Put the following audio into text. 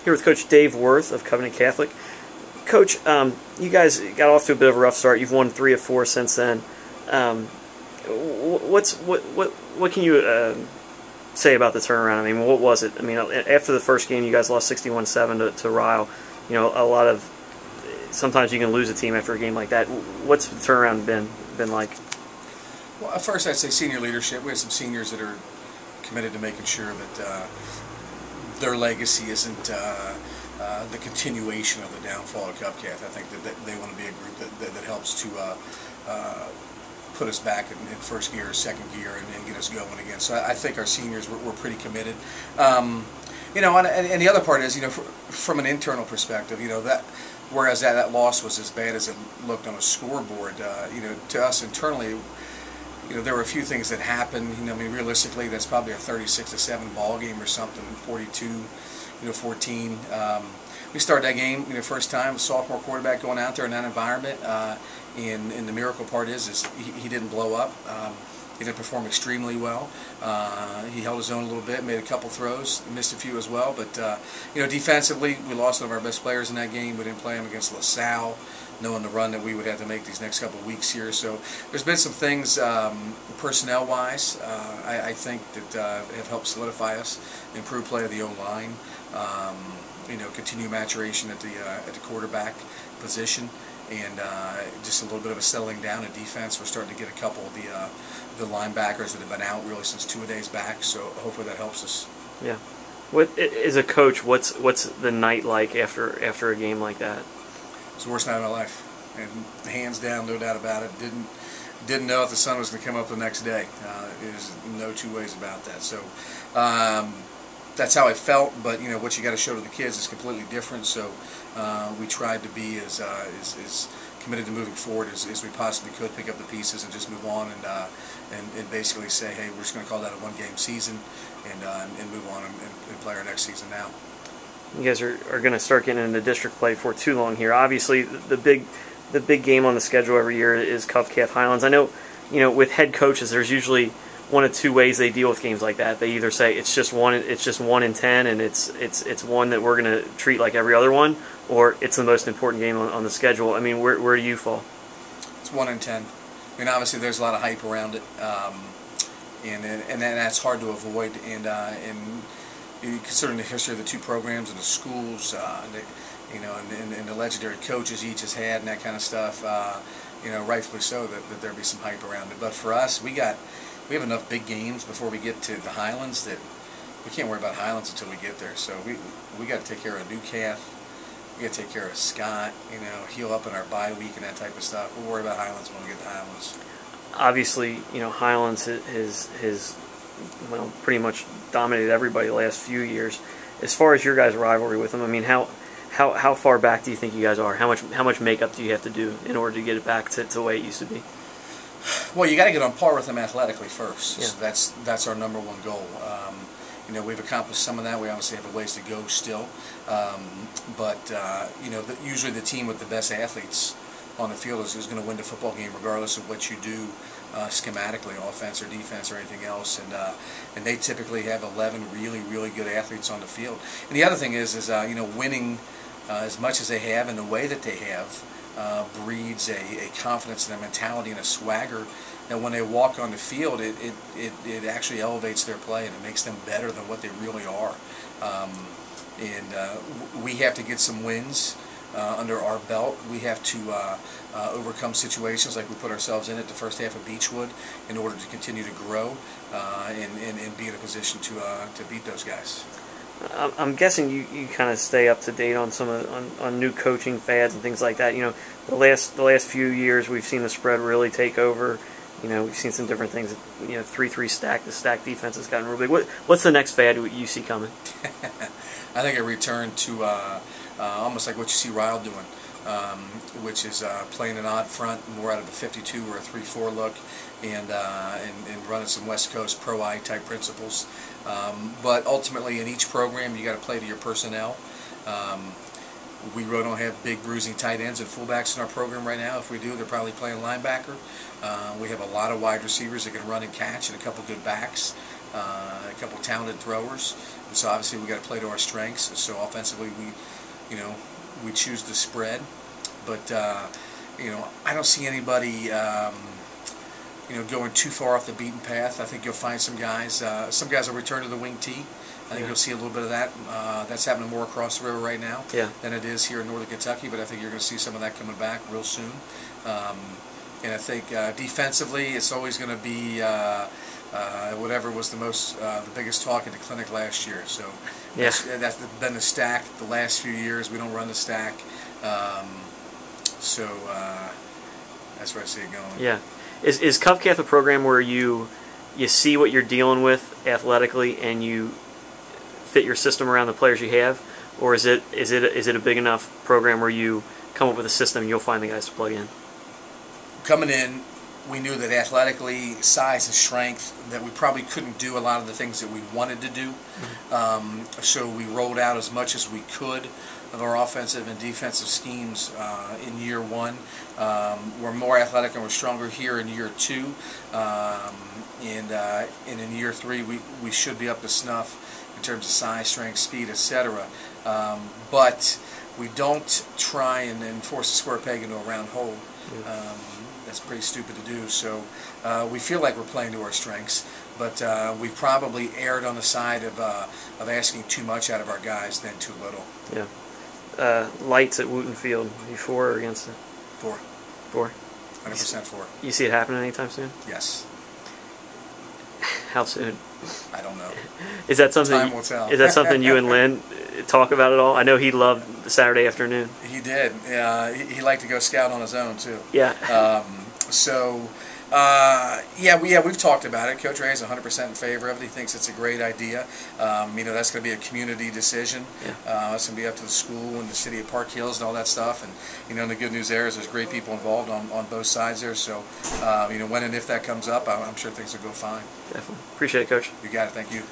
Here with Coach Dave Worth of Covenant Catholic. Coach, you guys got off to a bit of a rough start. You've won 3 of 4 since then. What can you say about the turnaround? I mean, what was it? I mean, after the first game, you guys lost 61-7 to Ryle. You know, sometimes you can lose a team after a game like that. What's the turnaround been like? Well, at first I'd say senior leadership. We have some seniors that are committed to making sure that their legacy isn't the continuation of the downfall of Covcath. I think that they want to be a group that helps to put us back in first gear, second gear, and get us going again. So I think our seniors were pretty committed. You know, and the other part is, you know, from an internal perspective, you know, whereas that loss was as bad as it looked on a scoreboard, you know, to us internally, you know, there were a few things that happened. You know, I mean, realistically, that's probably a 36-7 ball game or something, 42-14. We started that game, you know, first time, a sophomore quarterback going out there in that environment. And the miracle part is he didn't blow up. He didn't perform extremely well. He held his own a little bit, made a couple throws, missed a few as well. But you know, defensively, we lost one of our best players in that game. We didn't play him against LaSalle, knowing the run that we would have to make these next couple of weeks here. So there's been some things personnel-wise, I think that have helped solidify us, improve play of the O-line, you know, continue maturation at the quarterback position, and just a little bit of a settling down in defense. We're starting to get a couple of the linebackers that have been out really since 2 days back. So hopefully that helps us. Yeah. What, as a coach, what's the night like after a game like that? It's the worst night of my life, and hands down, no doubt about it. Didn't know if the sun was going to come up the next day. There's no two ways about that. So that's how I felt. But you know, what you got to show to the kids is completely different. So we tried to be as committed to moving forward as we possibly could, pick up the pieces and just move on, and basically say, hey, we're just going to call that a one-game season, and move on and play our next season now. You guys are going to start getting into district play for too long here. Obviously, the big game on the schedule every year is Covcath Highlands. I know, you know, with head coaches, there's usually one of two ways they deal with games like that. They either say it's just 1 in 10, and it's one that we're going to treat like every other one, or it's the most important game on the schedule. I mean, where do you fall? It's 1 in 10. I mean, obviously there's a lot of hype around it, and that's hard to avoid. And considering the history of the two programs and the schools, you know, and the legendary coaches each has had and that kind of stuff, you know, rightfully so that there be some hype around it. But for us, we have enough big games before we get to the Highlands that we can't worry about Highlands until we get there. So we got to take care of Newcath. We got to take care of Scott. You know, heal up in our bye week and that type of stuff. We'll worry about Highlands when we get to Highlands. Obviously, you know, Highlands has well, pretty much dominated everybody the last few years. As far as your guys' rivalry with them, I mean, how far back do you think you guys are? How much makeup do you have to do in order to get it back to the way it used to be? Well, you got to get on par with them athletically first. Yeah. So that's our number one goal. You know, we've accomplished some of that. We obviously have a ways to go still, but you know, usually the team with the best athletes on the field is going to win the football game, regardless of what you do schematically, offense or defense or anything else. And they typically have 11 really good athletes on the field. And the other thing is you know, winning as much as they have in the way that they have breeds a confidence and a mentality and a swagger that when they walk on the field, it actually elevates their play and it makes them better than what they really are. And we have to get some wins under our belt. We have to overcome situations like we put ourselves in at the first half of Beechwood in order to continue to grow and be in a position to beat those guys. I'm guessing you kind of stay up to date on some on new coaching fads and things like that. You know, the last few years we've seen the spread really take over. You know, we've seen some different things. You know, 3-3 stack. The stack defense has gotten real big. What's the next fad you see coming? I think a return to almost like what you see Ryle doing, which is playing an odd front, more out of a 52 or a 3-4 look, and running some West Coast pro-I type principles. But ultimately, in each program, you got to play to your personnel. We really don't have big bruising tight ends and fullbacks in our program right now. If we do, they're probably playing linebacker. We have a lot of wide receivers that can run and catch and a couple good backs. a couple talented throwers, and so obviously we got to play to our strengths. So offensively, we choose the spread, but I don't see anybody going too far off the beaten path. I think you'll find some guys will return to the wing tee. I think you'll see a little bit of that. That's happening more across the river right now than it is here in northern Kentucky, but I think you're going to see some of that coming back real soon. And I think defensively, it's always going to be whatever was the biggest talk at the clinic last year. So that's been the stack the last few years. We don't run the stack. So that's where I see it going. Yeah. Is CovCath a program where you see what you're dealing with athletically and you fit your system around the players you have, or is it a big enough program where you come up with a system and you'll find the guys to plug in? Coming in, we knew that athletically, size and strength, that we probably couldn't do a lot of the things that we wanted to do. So we rolled out as much as we could of our offensive and defensive schemes in year one. We're more athletic and we're stronger here in year two. And in year three, we should be up to snuff in terms of size, strength, speed, etc. But we don't try and force a square peg into a round hole. That's pretty stupid to do. So we feel like we're playing to our strengths, but we've probably erred on the side of asking too much out of our guys than too little. Yeah. Lights at Wooten Field, you for or against it? For. 100% for. You see it happening anytime soon? Yes. How soon? I don't know. Is that something? Time will tell. Is that something you and Lynn talk about at all? I know he loved the Saturday afternoon. He did. He liked to go scout on his own too. Yeah. We've talked about it. Coach Ray is 100% in favor of it. He thinks it's a great idea. That's going to be a community decision. It's going to be up to the school and the city of Park Hills and all that stuff. And the good news there is there's great people involved on both sides there. So when and if that comes up, I'm sure things will go fine. Definitely. Appreciate it, Coach. You got it. Thank you.